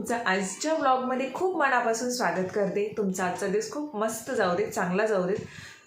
तुमचं आजच्या व्लॉगमध्ये खूप मनापासून स्वागत करते। तुमचा आजचा दिवस खूप मस्त जाऊ दे, चांगला जाऊ दे।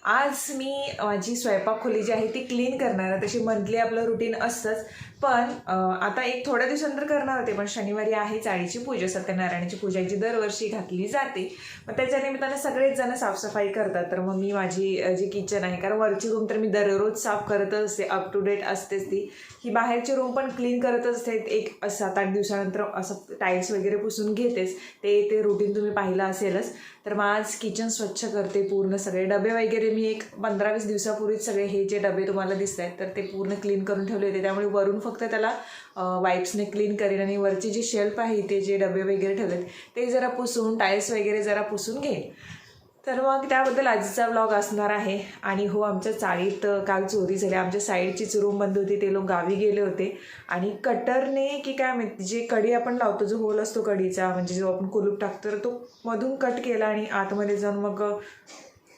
आज मी माझी स्वयंपाकखोली जी आहे ती क्लीन करणार आहे। तशी मंथली आपलं रुटीन असतंच, पण आता एक थोड्या दिवसानंतर करणार होते, पण शनिवारी आहे चाळीची पूजा, सत्यनारायणाची पूजा जी दरवर्षी घातली जाते। मग त्याच्या निमित्ताने सगळेच जण साफसफाई करतात, तर मग मी माझी जी किचन आहे, कारण वरची रूम तर मी दररोज साफ करतच असते, अप टू डेट असतेच ती। ही बाहेरची रूम पण क्लीन करतच असते, एक 7-8 दिवसानंतर असं टाईल्स वगैरे पुसून घेतेच, ते रुटीन तुम्ही पाहिलं असेलच। तर मग आज किचन स्वच्छ करते, पूर्ण सगळे डबे वगैरे मी एक 15-20 दिवसापूर्वीच सगळे हे जे डबे तुम्हाला दिसत आहेत तर ते पूर्ण क्लीन करून ठेवले होते। त्यामुळे वरून फक्त त्याला वाईप्सने क्लीन करेन आणि वरची जी शेल्फ आहे ते जे डबे वगैरे ठेवलेत ते जरा पुसून, टाईल्स वगैरे जरा पुसून घेईन। तर मग त्याबद्दल आजचा व्लॉग असणार आहे। आणि हो, आमच्या चाळीत काल चोरी झाली। आमच्या साईडचीच रूम बंद होती, ते लोक गावी गेले होते आणि कटरने की काय माहिती, जे कडी आपण लावतो, जो होल असतो कडीचा, म्हणजे जो आपण कुलूप टाकतो, तर तो मधून कट केला आणि आतमध्ये जाऊन मग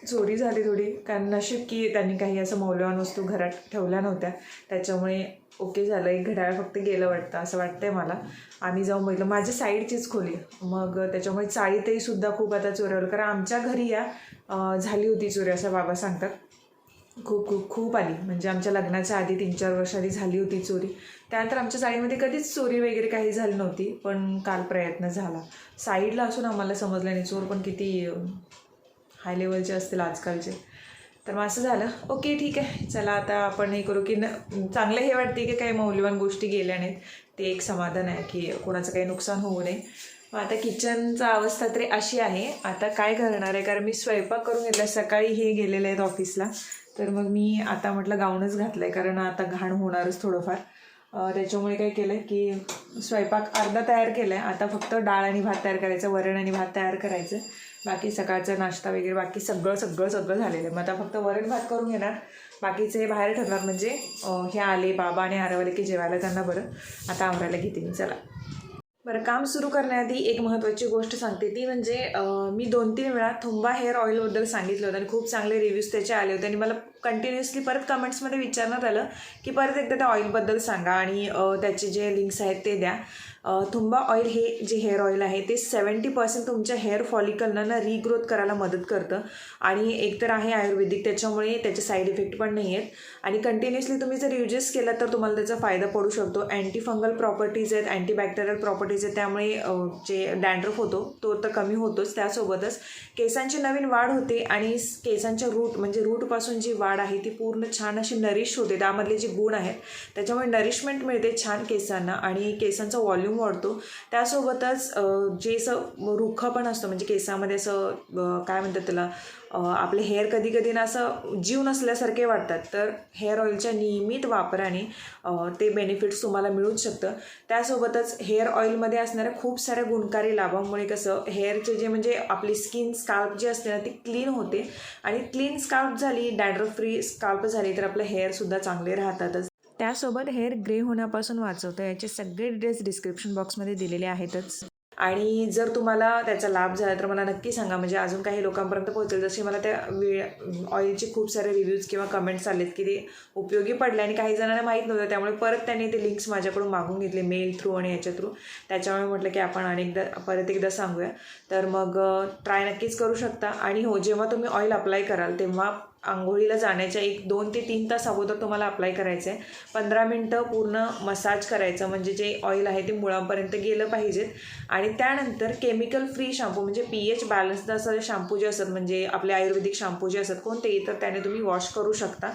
चोरी झाली थोडी। कारण नशीब की त्यांनी काही असं मौल्यवान वस्तू घरात ठेवल्या नव्हत्या, त्याच्यामुळे ओके झालं। एक घड्याळ फक्त गेलं वाटतं, असं वाटतंय मला। आम्ही जाऊन बघितलं, माझ्या साईडचीच खोली, मग त्याच्यामुळे चाळीतही सुद्धा खूप आता चोरी होईल। कारण आमच्या घरी झाली होती चोरी, असं बाबा सांगतात। खूप खूप खूप आली, म्हणजे आमच्या लग्नाच्या आधी 3-4 वर्ष आधी झाली होती चोरी। त्यानंतर आमच्या साईडमध्ये कधीच चोरी वगैरे काही झाली नव्हती, पण काल प्रयत्न झाला। साईडला असून आम्हाला समजलं नाही, चोर पण किती हाय लेवलचे असतील आजकालचे। तर मग असं झालं, ओके ठीक आहे, चला आता आपण हे करू की चांगलं हे वाटते की काही मौल्यवान गोष्टी गेल्या नाहीत, ते एक समाधान आहे की कोणाचं काही नुकसान होऊ नये। मग आता किचनचा अवस्था तरी अशी आहे। आता काय करणार आहे, कारण मी स्वयंपाक करून घेतला, सकाळी हे गेलेले आहेत ऑफिसला, तर मग मी आता म्हटलं गाऊनच घातलं आहे, कारण आता घाण होणारच थोडंफार। त्याच्यामुळे काय केलं की स्वयंपाक अर्धा तयार केला आहे, आता फक्त डाळ आणि भात तयार करायचं, वरण आणि भात तयार करायचं, बाकी सकाळचा नाश्ता वगैरे बाकी सगळं झालेलं आहे। मग आता फक्त वरण भात करून घेणार, बाकीचे हे बाहेर ठरणार, म्हणजे हे आले बाबा आणि आरवले की जेवायला त्यांना बरं आता आवरायला घेते मी। चला बरं, काम सुरू करण्याआधी एक महत्त्वाची गोष्ट सांगते, ती म्हणजे मी 2-3 वेळा थुंबा हेअर ऑइलबद्दल सांगितलं होतं आणि खूप चांगले रिव्ह्यूज त्याचे आले होते आणि मला कंटिन्युअसली परत कमेंट्समध्ये विचारण्यात आलं की परत एकदा त्या ऑइलबद्दल सांगा आणि त्याचे जे लिंक्स आहेत ते द्या। थुंबा ऑइल हे जे हेअर ऑइल आहे ते 70% तुमच्या हेअर फॉलिकलना रिग्रोथ करायला मदत करतं आणि एकतर आहे आयुर्वेदिक, त्याच्यामुळे त्याचे साईड इफेक्ट पण नाही आहेत आणि कंटिन्युअसली तुम्ही जर युजेस केला तर तुम्हाला त्याचा फायदा पडू शकतो। अँटी फंगल प्रॉपर्टीज आहेत, अँटीबॅक्टेरियल प्रॉपर्टीज आहेत, त्यामुळे जे डॅन्ड्रफ होतो तो तर कमी होतोच, त्यासोबतच केसांची नवीन वाढ होते आणि केसांच्या रूट म्हणजे रूटपासून जी वाढ आहे ती पूर्ण छान अशी नरिश होते, त्यामधले जे गुण आहेत त्याच्यामुळे नरिशमेंट मिळते छान केसांना आणि केसांचा वॉल्यूम वाढतो। त्यासोबतच जे असं रुखं पण असतं, म्हणजे केसामध्ये असं काय म्हणतात त्याला, आपले हेअर कधी कधी ना असं जीव नसल्यासारखे वाटतात, तर हेअर ऑइलच्या नियमित वापराने ते बेनिफिट्स तुम्हाला मिळूच शकतं। त्यासोबतच हेअर ऑइलमध्ये असणाऱ्या खूप साऱ्या गुणकारी लाभांमुळे कसं हेअरचे जे म्हणजे आपली स्किन स्काल्प जी असते ना ती क्लीन होते आणि क्लीन स्काल्प झाली, डॅन्ड्रफ फ्री स्काल्प झाली तर आपलं हेअरसुद्धा चांगले राहतातच। त्यासोबत हेअर ग्रे होण्यापासून वाचवतं, याचे सगळे डिटेल्स डिस्क्रिप्शन बॉक्समध्ये दिलेले आहेतच। आणि जर तुम्हाला त्याचा लाभ झाला तर मला नक्की सांगा, म्हणजे अजून काही लोकांपर्यंत पोहोचेल। जसे मला त्या ऑइलचे खूप सारे रिव्ह्यूज किंवा कमेंट्स आलेत की ते उपयोगी पडले आणि काही जणांना माहीत नव्हतं, त्यामुळे परत त्यांनी ते लिंक्स माझ्याकडून मागून घेतले मेल थ्रू आणि याच्या थ्रू, त्याच्यामुळे म्हटलं की आपण परत एकदा सांगूया। तर मग ट्राय नक्कीच करू शकता। आणि हो, जेव्हा तुम्ही ऑइल अप्लाय कराल तेव्हा आंघोळीला जाण्याच्या 2 ते 3 तास अगोदर तुम्हाला अप्लाय करायचं आहे। 15 मिनटं पूर्ण मसाज करायचं, म्हणजे जे ऑइल आहे ते मुळांपर्यंत गेलं पाहिजेत आणि त्यानंतर केमिकल फ्री शॅम्पू, म्हणजे pH बॅलन्स्ड असं शॅम्पू जे असतात, म्हणजे आपले आयुर्वेदिक शॅम्पू जे असतात कोणतेही, तर त्याने तुम्ही वॉश करू शकता।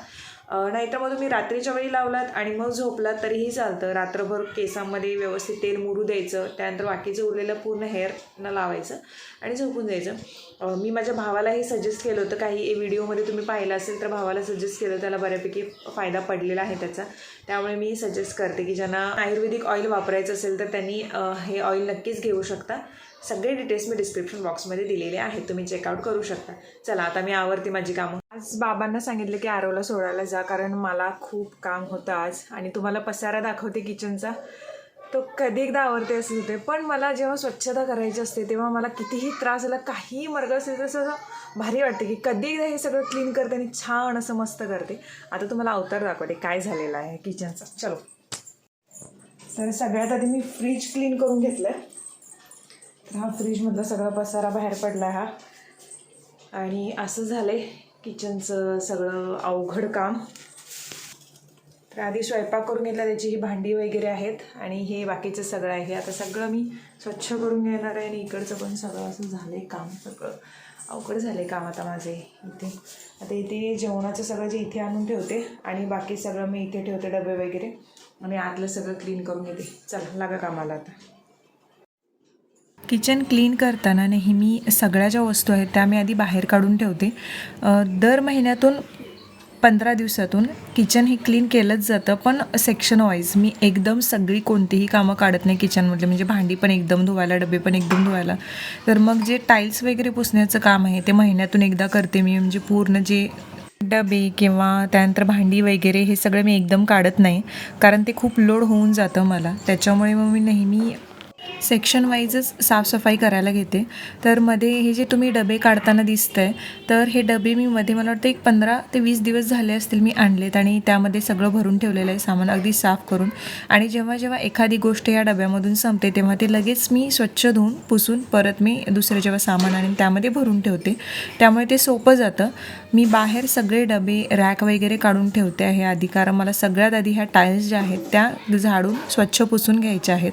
नाहीतर मग तुम्ही रात्रीच्या वेळी लावलात आणि मग झोपलात तरीही चालतं। रात्रभर केसांमध्ये व्यवस्थित तेल मुरू द्यायचं, त्यानंतर बाकीचं उरलेलं पूर्ण हेअरनं लावायचं आणि झोपून जायचं। मी माझ्या भावाला हे सजेस्ट केलं होतं, काही व्हिडिओमध्ये तुम्ही पाहिलं असेल तर भावाला सजेस्ट केलं, त्याला बऱ्यापैकी फायदा पडलेला आहे त्याचा, त्यामुळे मी सजेस्ट करते की ज्यांना आयुर्वेदिक ऑइल वापरायचं असेल तर त्यांनी हे ऑइल नक्कीच घेऊ शकता। सगळे डिटेल्स मी डिस्क्रिप्शन बॉक्समध्ये दिलेले आहेत, तुम्ही चेकआउट करू शकता। चला आता मी आवरते माझी कामं। आज बाबांना सांगितलं की आरवला सोडायला जा, कारण मला खूप काम होतं आज आणि तुम्हाला पसारा दाखवते किचनचा, तो कधी एकदा आवरते असं होते, पण मला जेव्हा स्वच्छता करायची असते तेव्हा मला कितीही त्रास झाला, काहीही मर्ग असेल तसं भारी वाटते की कधी एकदा हे सगळं क्लीन करते आणि छान असं मस्त करते। आता तुम्हाला अवतार दाखवते काय झालेला आहे किचनचा, चलो। तर सगळ्यात आधी मी फ्रीज क्लीन करून घेतलं आहे, हा फ्रीजमधला सगळा पसारा बाहेर पडला हा. आणि असं झालंय किचनचं सगळं अवघड काम. तर आधी स्वयंपाक करून घेतला, त्याची ही भांडी वगैरे आहेत आणि हे बाकीचं सगळं आहे. आता सगळं मी स्वच्छ करून घेणार आहे आणि इकडचं पण सगळं असं झालंय काम. सगळं अवघड झालं आहे काम आता माझे इथे. आता इथे जेवणाचं सगळं जे इथे आणून ठेवते आणि बाकी सगळं मी इथे ठेवते, डबे वगैरे, आणि आतलं सगळं क्लीन करून घेते. चला लागा कामाला आता. किचन क्लीन करताना नेहमी सगळ्या ज्या वस्तू आहेत त्या मी आधी बाहेर काढून ठेवते. दर महिन्यातून 15 दिवसातून किचन हे क्लीन केलंच जातं, पण सेक्शन वाईज. मी एकदम सगळी कोणतीही कामं काढत नाही किचनमधले, म्हणजे भांडी पण एकदम धुवायला, डबे पण एकदम धुवायला. तर मग जे टाईल्स वगैरे पुसण्याचं काम आहे ते महिन्यातून एकदा करते मी. म्हणजे पूर्ण जे डबे किंवा त्यानंतर भांडी वगैरे हे सगळं मी एकदम काढत नाही, कारण ते खूप लोड होऊन जातं मला. त्याच्यामुळे मग मी नेहमी सेक्शन वाईजच साफसफाई करायला घेते. तर मध्ये हे जे तुम्ही डबे काढताना दिसतं आहे, तर हे डबे मी मध्ये मला वाटतं एक 15 ते 20 दिवस झाले असतील मी आणलेत आणि त्यामध्ये सगळं भरून ठेवलेलं आहे सामान अगदी साफ करून. आणि जेव्हा जेव्हा एखादी गोष्ट या डब्यामधून संपते तेव्हा ते लगेच मी स्वच्छ धुवून पुसून परत मी दुसरं जेव्हा सामान आणून त्यामध्ये भरून ठेवते. त्यामुळे ते सोपं जातं. मी बाहेर सगळे डबे रॅक वगैरे काढून ठेवते आहे आधी, कारण मला सगळ्यात आधी ह्या टाईल्स ज्या आहेत त्या झाडून स्वच्छ पुसून घ्यायच्या आहेत.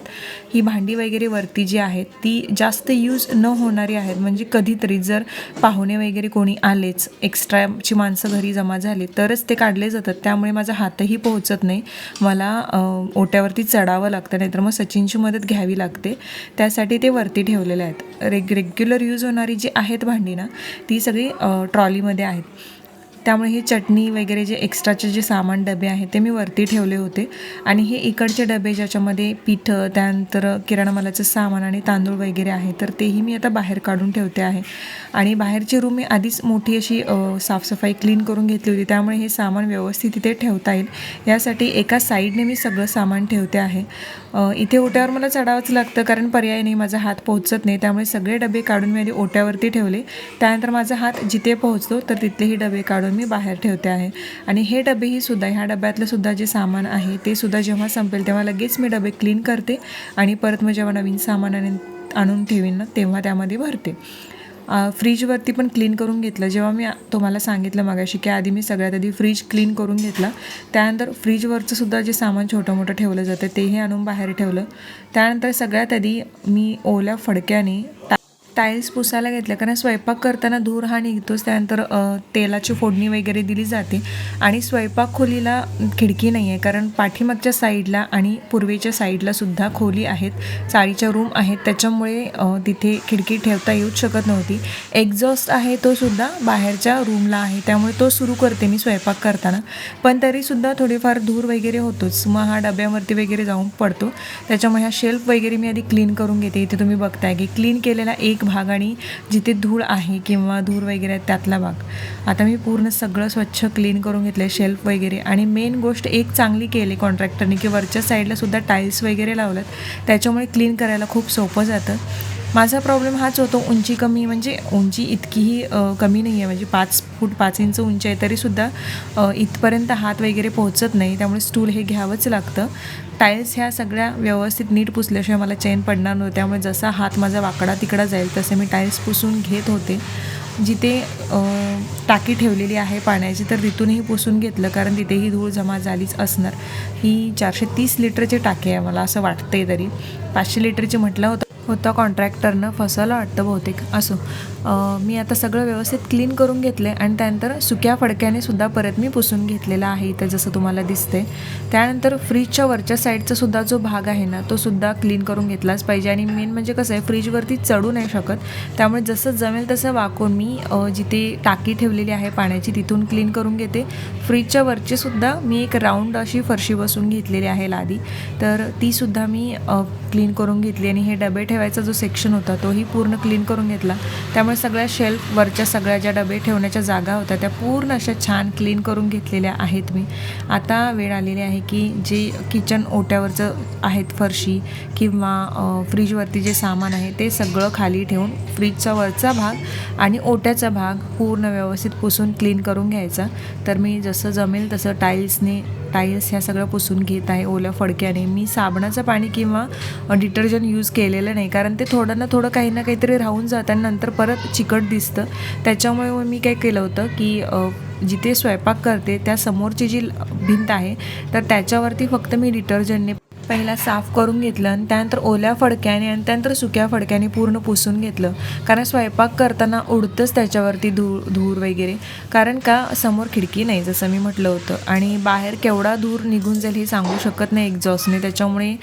ही भांडी वगैरे वरती जी आहेत ती जास्त यूज न होणारी आहेत, म्हणजे कधीतरी जर पाहुणे वगैरे कोणी आलेच, एक्स्ट्राची माणसं घरी जमा झाली तरच ते काढले जातात. त्यामुळे माझा हातही पोहोचत नाही, मला ओट्यावरती चढावं लागतं, नाहीतर मग सचिनची मदत घ्यावी लागते. त्यासाठी ते वरती ठेवलेले आहेत. रेग्युलर यूज होणारी जी आहेत भांडी ना, ती सगळी ट्रॉलीमध्ये आहेत. त्यामुळे हे चटणी वगैरे जे एक्स्ट्राचे जे सामान डबे आहेत ते मी वरती ठेवले होते. आणि हे इकडचे डबे ज्याच्यामध्ये पिठं, त्यानंतर किराणा मालाचं सामान आणि तांदूळ वगैरे आहे, तर तेही मी आता बाहेर काढून ठेवते आहे. आणि बाहेरची रूम मी आधीच मोठी अशी साफसफाई क्लीन करून घेतली होती, त्यामुळे हे सामान व्यवस्थित इथे ठेवता येईल यासाठी एका साईडने मी सगळं सामान ठेवते आहे. इथे ओट्यावर मला चढावंच लागतं, कारण पर्याय नाही, माझा हात पोहोचत नाही. त्यामुळे सगळे डबे काढून मी आधी ओट्यावरती ठेवले. त्यानंतर माझा हात जिथे पोहोचतो तर तिथलेही डबे काढून मी बाहेर ठेवते आहे. आणि हे डबेही सुद्धा, ह्या डब्यातलं सुद्धा जे सामान आहे ते सुद्धा जेव्हा संपेल तेव्हा लगेच मी डबे क्लीन करते आणि परत मग जेव्हा नवीन सामान आणून ठेवीन ना तेव्हा त्यामध्ये भरते. फ्रीजवरती पण क्लीन करून घेतलं. जेव्हा मी तुम्हाला सांगितलं मगाशी की आधी मी सगळ्यात आधी फ्रीज क्लीन करून घेतला, त्यानंतर फ्रीजवरचं सुद्धा जे सामान छोटं मोठं ठेवलं जातं तेही आणून बाहेर ठेवलं. त्यानंतर सगळ्यात आधी मी ओल्या फडक्याने टाईल्स पुसायला घेतलं, कारण स्वयंपाक करताना धूर हा निघतोच. त्यानंतर तेलाची फोडणी वगैरे दिली जाते. आणि स्वयंपाक खोलीला खिडकी नाही आहे, कारण पाठीमागच्या साईडला आणि पूर्वेच्या साईडला सुद्धा खोली आहेत, चाळीच्या रूम आहेत, त्याच्यामुळे तिथे खिडकी ठेवता येऊच शकत नव्हती. एक्झॉस्ट आहे तो सुद्धा बाहेरच्या रूमला आहे, त्यामुळे तो सुरू करते मी स्वयंपाक करताना. पण तरीसुद्धा थोडीफार धूर वगैरे होतोच, मग हा डब्यावरती वगैरे जाऊन पडतो. त्याच्यामुळे ह्या शेल्फ वगैरे मी आधी क्लीन करून घेते. इथे तुम्ही बघताय की क्लीन केलेला एक भाग आणि जिथे धूळ आहे किंवा धूर वगैरे आहे त्यातला भाग. आता मी पूर्ण सगळं स्वच्छ क्लीन करून घेतलं आहे, शेल्फ वगैरे. आणि मेन गोष्ट एक चांगली केली कॉन्ट्रॅक्टरने की वरच्या साईडला सुद्धा टाईल्स वगैरे लावल्यात, त्याच्यामुळे क्लीन करायला खूप सोपं जातं. माझा प्रॉब्लेम हाच होतो, उंची कमी, म्हणजे उंची इतकीही कमी नाही आहे, म्हणजे 5 फूट 5 इंच उंची आहे, तरीसुद्धा इथपर्यंत हात वगैरे पोहोचत नाही, त्यामुळे स्टूल हे घ्यावंच लागतं. टाईल्स ह्या सगळ्या व्यवस्थित नीट पुसल्याशिवाय मला चैन पडणार नव्हतं, त्यामुळे जसा हात माझा वाकडा तिकडा जाईल तसे मी टाईल्स पुसून घेत होते. जिथे टाकी ठेवलेली आहे पाण्याची तर तिथूनही पुसून घेतलं, कारण तिथेही धूळ जमा झालीच असणार. ही 430 लिटरची टाकी आहे, मला असं वाटतंय, तरी 500 लिटरची म्हटलं होतं कॉन्ट्रॅक्टरनं, फसवलं वाटतं बहुतेक. असो, मी आता सगळं व्यवस्थित क्लीन करून घेतलं आहे आणि त्यानंतर सुक्या फडक्याने सुद्धा परत मी पुसून घेतलेला आहे इथं, जसं तुम्हाला दिसते. त्यानंतर फ्रीजच्या वरच्या साईडचा सुद्धा जो भाग आहे ना तो सुद्धा क्लीन करून घेतलाच पाहिजे. आणि मेन म्हणजे कसं आहे, फ्रीजवरती चढू नाही शकत, त्यामुळे जसं जमेल तसं वाकून मी जिथे टाकी ठेवलेली आहे पाण्याची तिथून क्लीन करून घेते. फ्रीजच्या वरची सुद्धा मी एक राऊंड अशी फरशी बसून घेतलेली आहे लादी, तर तीसुद्धा मी क्लीन करून घेतली. आणि हे डबे ठेवायचा जो सेक्शन होता तोही पूर्ण क्लीन करून घेतला. त्यामुळे सगळ्या शेल्फवरच्या सगळ्या ज्या डबे ठेवण्याच्या जागा होत्या त्या पूर्ण अशा छान क्लीन करून घेतलेल्या आहेत मी. आता वेळ आलेली आहे की जे किचन ओट्यावरचं आहेत फरशी किंवा फ्रीजवरती जे सामान आहे ते सगळं खाली ठेवून फ्रीजचा वरचा भाग आणि ओट्याचा भाग पूर्ण व्यवस्थित पुसून क्लीन करून घ्यायचा. तर मी जसं जमेल तसं टाईल्स ह्या सगळं पुसून घेत आहे ओल्या फडक्याने. मी साबणाचं पाणी किंवा डिटर्जंट यूज केलेलं नाही, कारण ते थोडं ना थोडं काही ना काहीतरी राहून जातं आणि नंतर परत चिकट दिसतं. त्याच्यामुळे मग मी काय केलं होतं की जिथे स्वयंपाक करते त्या समोरची जी भिंत आहे तर त्याच्यावरती फक्त मी डिटर्जंटने पहिला साफ करून घेतलं आणि त्यानंतर ओल्या फडक्याने आणि त्यानंतर सुक्या फडक्याने पूर्ण पुसून घेतलं. कारण स्वयंपाक करताना उडतंच त्याच्यावरती धूर वगैरे, कारण का समोर खिडकी नाही जसं मी म्हटलं होतं आणि बाहेर केवढा धूर निघून जाईल हे सांगू शकत नाही एक्झॉस्टने. त्याच्यामुळे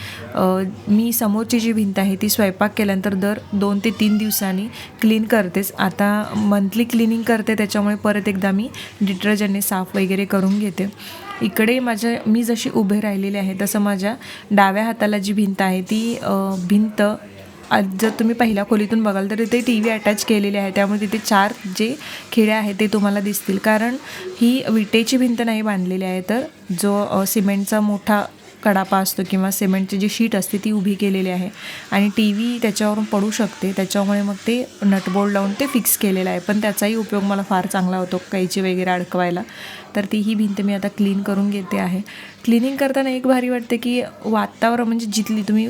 मी समोरची जी भिंत आहे ती स्वयंपाक केल्यानंतर दर 2 ते 3 दिवसांनी क्लीन करतेच. आता मंथली क्लिनिंग करते, त्याच्यामुळे परत एकदा मी डिटर्जंटने साफ वगैरे करून घेते. इकडे मी जशी उभे राहिलेले आहे तसं माझ्या डाव्या हाताला जी भिंत आहे ती भिंत जर तुम्ही पहिल्या खोलीतून बघाल तर तिथे TV अटॅच केलेली आहे, त्यामुळे तिथे 4 जे खिळे आहेत ते तुम्हाला दिसतील. कारण ही विटेची भिंत नाही बांधलेली आहे, तर जो सिमेंटचा मोठा कडापा असतो किंवा सिमेंटची जी शीट असते ती उभी केलेली आहे आणि TV त्याच्यावरून पडू शकते, त्याच्यामुळे मग ते नटबोल्ट लावून ते फिक्स केलेलं आहे. पण त्याचाही उपयोग मला फार चांगला होतो कैची वगैरे अडकवायला. तर ही भिंत मी आता क्लीन करून घेते आहे. क्लिनिंग करताना एक भारी वाटते की वातावरण म्हणजे जिथली तुम्ही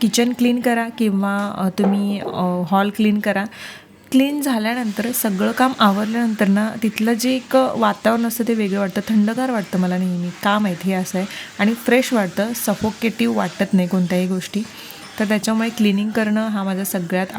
किचन क्लीन करा किंवा तुम्ही हॉल क्लीन करा, क्लीन झाल्यानंतर सगळं काम आवरल्यानंतर ना तिथलं जे एक वातावरण असतं ते वेगळं वाटतं, थंडगार वाटतं. मला नेहमी का माहिती हे असं आहे आणि फ्रेश वाटतं, सफोकेटिव्ह वाटत नाही कोणत्याही गोष्टी. तर त्याच्यामुळे क्लिनिंग करणं हा माझा सगळ्यात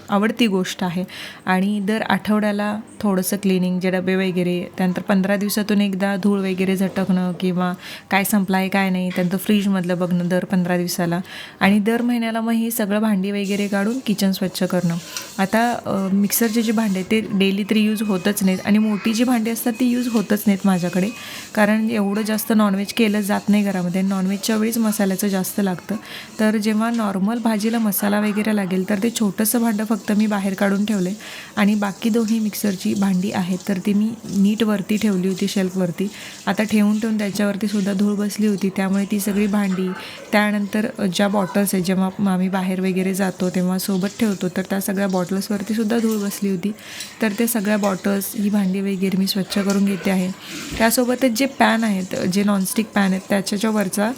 आवडती गोष्ट आहे. आणि दर आठवड्याला थोडंसं क्लिनिंग, जे डबे वगैरे, त्यानंतर 15 दिवसातून एकदा धूळ वगैरे झटकणं किंवा काय संपलं आहे काय नाही त्यानंतर फ्रीजमधलं बघणं दर 15 दिवसाला, आणि दर महिन्याला मग ही सगळं भांडी वगैरे काढून किचन स्वच्छ करणं. आता मिक्सरचे जे भांडे ते डेली तरी यूज होतच नाहीत आणि मोठी जी भांडी असतात ती यूज होतच नाहीत माझ्याकडे, कारण एवढं जास्त नॉनव्हेज केलं जात नाही घरामध्ये. नॉनव्हेजच्या वेळीच मसाल्याचं जास्त लागतं, तर जेव्हा नॉर्मल भाजीला मसाला वगैरे लागेल तर ते छोटंसं भांडं फक्त मी बाहेर काढून ठेवले आणि बाकी दोन्ही मिक्सरची भांडी आहेत तर ती मी नीट वरती ठेवली होती शेल्फवरती. आता ठेवून त्याच्यावरती सुद्धा धूळ बसली होती, त्यामुळे ती सगळी भांडी, त्यानंतर ज्या बॉटल्स आहेत जेव्हा आम्ही बाहेर वगैरे जातो तेव्हा सोबत ठेवतो तर त्या सगळ्या बॉटल्सवरती सुद्धा धूळ बसली होती. तर ते सगळ्या बॉटल्स, ही भांडी वगैरे मी स्वच्छ करून घेते आहे. त्यासोबतच जे पॅन आहेत, जे नॉनस्टिक पॅन आहेत त्याच्या ज्या वरचा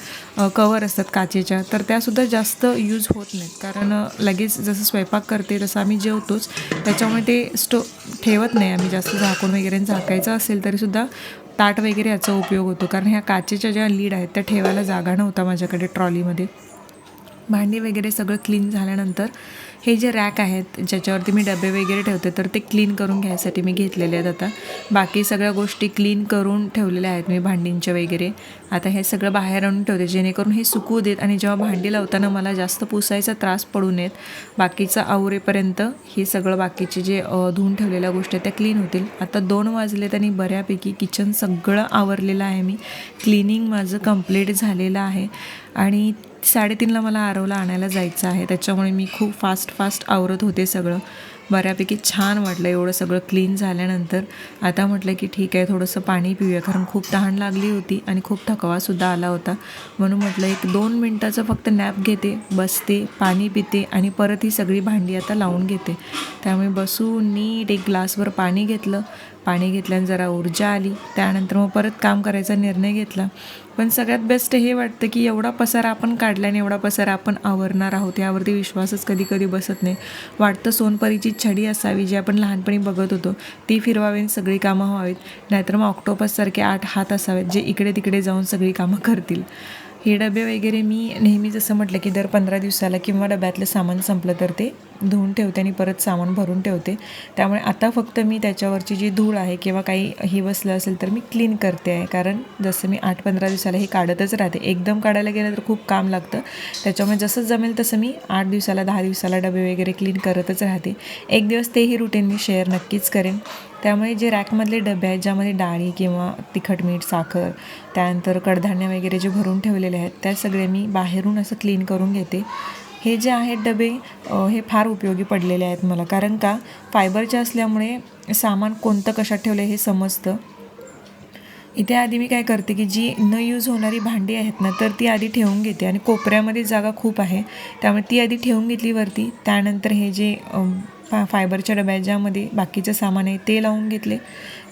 कवर असतात काचेच्या, तर त्यासुद्धा जास्त यूज होत नाहीत, कारण लगेच जसं स्वयंपाक करते तसं आम्ही जेवतोच, त्याच्यामुळे ते ठेवत नाही आम्ही जास्त. झाकून वगैरे झाकायचं असेल तरीसुद्धा ताट वगैरे याचा उपयोग होतो, कारण ह्या काचेच्या ज्या लीड आहेत त्या ठेवायला जागा नव्हता माझ्याकडे ट्रॉलीमध्ये. भांडी वगैरे सगळं क्लीन झाल्यानंतर हे जे रॅक आहेत ज्याच्यावरती मी डबे वगैरे ठेवते तर ते क्लीन करून घ्यायसाठी मी घेतलेले आहेत. आता बाकी सगळ्या गोष्टी क्लीन करून ठेवलेल्या आहेत मी भांडींच्या वगैरे. आता हे सगळं बाहेर आणून ठेवते जेणेकरून हे सुकू देत आणि जेव्हा भांडी लावताना मला जास्त पुसायचा त्रास पडू नयेत. बाकीचं आवरेपर्यंत हे सगळं बाकीचे जे धुवून ठेवलेल्या गोष्टी आहेत त्या क्लीन होतील. आता 2 वाजलेत आणि बऱ्यापैकी किचन सगळं आवरलेलं आहे मी. क्लिनिंग माझं कंप्लीट झालेलं आहे आणि 3:30ला मला आरवला आणायला जायचं आहे, त्याच्यामुळे मी खूप फास्ट आवरत होते सगळं. बऱ्यापैकी छान वाटलं एवढं सगळं क्लीन झाल्यानंतर. आता म्हटलं की ठीक आहे थोडंसं पाणी पिऊया, कारण खूप तहान लागली होती आणि खूप थकवासुद्धा आला होता. म्हणून म्हटलं 1-2 मिनटाचं फक्त नॅप घेते, बसते, पाणी पिते आणि परत ही सगळी भांडी आता लावून घेते. त्यामुळे बसून नीट एक ग्लासभर पाणी घेतलं. पाणी घेतल्यानं जरा ऊर्जा आली, त्यानंतर मग परत काम करायचा निर्णय घेतला. पण सगळ्यात बेस्ट हे वाटतं की एवढा पसारा आपण काढल्याने एवढा पसारा आपण आवरणार आहोत यावरती विश्वासच कधी बसत नाही. वाटतं सोनपरीची छडी असावी जी आपण लहानपणी बघत होतो, ती फिरवावी आणि सगळी कामं व्हावीत, नाहीतर मग ऑक्टोपससारखे 8 हात असावेत जे इकडे तिकडे जाऊन सगळी कामं करतील. हे डबे वगैरे मी नेहमी जसं म्हटलं की दर 15 दिवसाला किंवा डब्यातलं सामान संपलं तर ते धुवून ठेवते आणि परत सामान भरून ठेवते. त्यामुळे आता फक्त मी त्याच्यावरची जी धूळ आहे किंवा काही ही बसलं असेल तर मी क्लीन करते आहे, कारण जसं मी 8-15 दिवसाला हे काढतच राहते. एकदम काढायला गेलं तर खूप काम लागतं, त्याच्यामुळे जसं जमेल तसं मी 8 दिवसाला 10 दिवसाला डबे वगैरे क्लीन करतच राहते. एक दिवस तेही रुटीन मी शेअर नक्कीच करेन. त्यामुळे जे रॅकमधले डबे आहेत ज्यामध्ये डाळी किंवा तिखट मीठ साखर त्यानंतर कडधान्य वगैरे जे भरून ठेवलेले आहेत त्या सगळे मी बाहेरून असं क्लीन करून घेते. हे जे आहेत डबे हे फार उपयोगी पडलेले आहेत मला, कारण का फायबरचे असल्यामुळे सामान कोणतं कशात ठेवलं हे समजतं. इथे आधी मी काय करते की जी न यूज होणारी भांडी आहेत ना तर ती आधी ठेवून घेते आणि कोपऱ्यामध्ये जागा खूप आहे त्यामुळे ती आधी ठेवून घेतली वरती. त्यानंतर हे जे फायबरच्या डब्यात ज्यामध्ये बाकीचं सामान आहे ते लावून घेतले.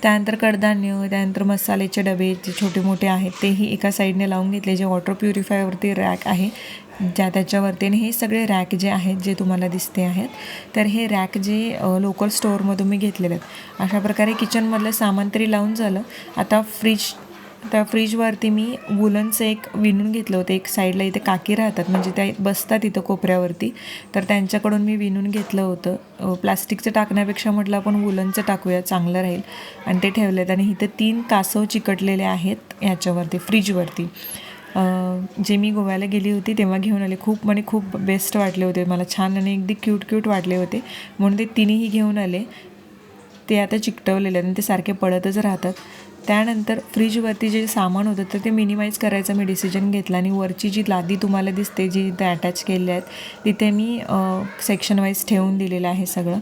त्यानंतर कडधान्य, त्यानंतर मसाल्याचे डबे जे छोटे मोठे आहेत तेही एका साईडने लावून घेतले. जे वॉटर प्युरिफायरवरती रॅक आहे त्याच्यावरती, आणि हे सगळे रॅक जे आहेत जे तुम्हाला दिसते आहेत, तर हे रॅक जे लोकल स्टोअरमधून मी घेतलेले आहेत. अशा प्रकारे किचनमधलं सामान तरी लावून झालं. आता फ्रीजवरती मी वुलनचं एक विणून घेतलं होतं. एक साईडला इथे काकी राहतात, म्हणजे त्या बसतात इथं कोपऱ्यावरती, तर त्यांच्याकडून मी विणून घेतलं होतं. प्लास्टिकचं टाकण्यापेक्षा म्हटलं आपण वुलनचं टाकूया, चांगलं राहील, आणि ते ठेवलेत. आणि इथं 3 कासव चिकटलेले आहेत ह्याच्यावरती फ्रीजवरती. जे मी गोव्याला गेली होती तेव्हा घेऊन आले. खूप बेस्ट वाटले होते मला, छान आणि अगदी क्यूट वाटले होते, म्हणून ते तिन्हीही घेऊन आले. ते आता चिकटवलेले आहेत आणि ते सारखे पडतच राहतात. त्यानंतर फ्रीजवरती जे सामान होतं तर ते मिनिमाइज करायचा मी डिसिजन घेतला, आणि वरची जी लादी तुम्हाला दिसते जी इथे अटॅच केले आहेत तिथे मी सेक्शन वाईज ठेवून दिलेलं आहे सगळं.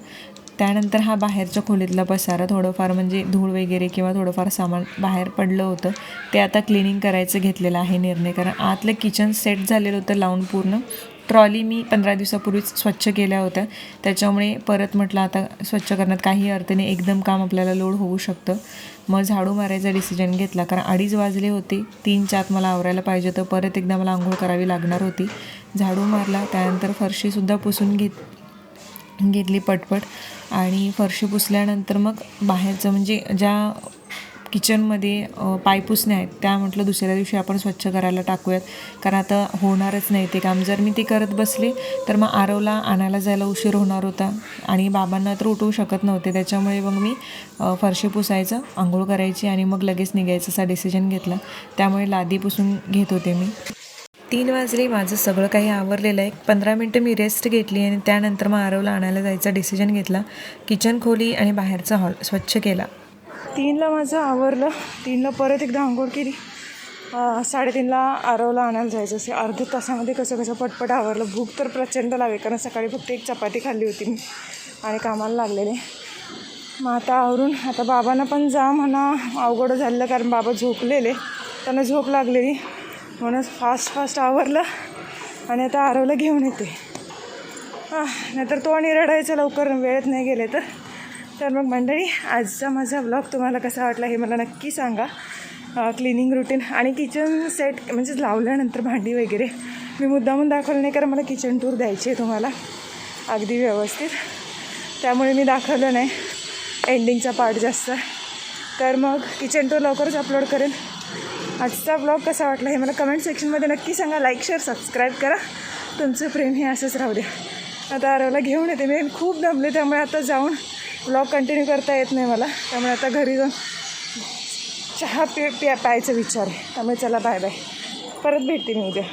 त्यानंतर हा बाहेरच्या खोलीतला पसारा, थोडंफार म्हणजे धूळ वगैरे किंवा थोडंफार सामान बाहेर पडलं होतं ते आता क्लिनिंग करायचं घेतलेलं आहे निर्णय. कारण आतलं किचन सेट झालेलं होतं लावून पूर्ण. ट्रॉली मी 15 दिवसापूर्वीच स्वच्छ केल्या होत्या, त्याच्यामुळे परत म्हटलं आता स्वच्छ करण्यात काही अर्थ नाही, एकदम काम आपल्याला लोड होऊ शकतं. मग झाडू मारायचा डिसिजन घेतला, कारण 2:30 वाजले होते, 3च्या आत मला आवरायला पाहिजे होतं. परत एकदा मला आंघोळ करावी लागणार होती. झाडू मारला, त्यानंतर फरशीसुद्धा पुसून घेतली पटपट. आणि फरशी पुसल्यानंतर मग बाहेरचं म्हणजे ज्या किचनमध्ये पाय पुसणे आहेत त्या म्हटलं दुसऱ्या दिवशी आपण स्वच्छ करायला टाकूयात, कारण आता होणारच नाही ते काम. जर मी ते करत बसले तर मग आरवला आणायला जायला उशीर होणार होता, आणि बाबांना तर उठवू शकत नव्हते. त्याच्यामुळे मग मी फरशी पुसायचं, आंघोळ करायची आणि मग लगेच निघायचं असा डिसिजन घेतला. त्यामुळे लादी पुसून घेत होते मी. 3 वाजले, माझं सगळं काही आवरलेलं आहे. 15 मिनटं मी रेस्ट घेतली आणि त्यानंतर मग आरवला आणायला जायचा डिसिजन घेतला. किचन खोली आणि बाहेरचा हॉल स्वच्छ केला. 3ला माझं आवरलं. 3ला परत एकदा आंघोळ केली. 3:30ला आरवला आणायला जायचं. असे अर्ध्या तासामध्ये कसं पटपट आवरलं. भूक तर प्रचंड लागली, कारण सकाळी फक्त एक चपाती खाल्ली होती मी आणि कामाला लागलेले. मग आता आवरून आता बाबांना पण जा म्हणा अवघड झालं, कारण बाबा झोपलेले, त्यांना झोप लागलेली, म्हणून फास्ट आवरलं. आणि आता आरवला घेऊन येते. नाहीतर तो आणि रडायचं लवकर वेळेत नाही गेले तर मग मंडळी, आजचा माझा व्लॉग तुम्हाला कसा वाटला हे मला नक्की सांगा. क्लिनिंग रुटीन आणि किचन सेट म्हणजे लावल्यानंतर भांडी वगैरे मी मुद्दामून दाखवलं नाही, कारण मला किचन टूर द्यायची आहे तुम्हाला अगदी व्यवस्थित, त्यामुळे मी दाखवलं नाही एंडिंगचा पार्ट जास्त. तर मग किचन टूर लवकरच अपलोड करेन. आजचा ब्लॉग कसा वाटला हे मला कमेंट सेक्शनमध्ये नक्की सांगा. लाईक शेअर सबस्क्राईब करा. तुमचं प्रेम हे असंच राहू द्या. आता आरवला घेऊन येते मी, खूप दमले, त्यामुळे आता जाऊन ब्लॉग कंटिन्यू करता येत नाही मला, त्यामुळे आता घरी जाऊन चहा प्यायचा विचार आहे. त्यामुळे चला बाय, परत भेटते मी उद्या.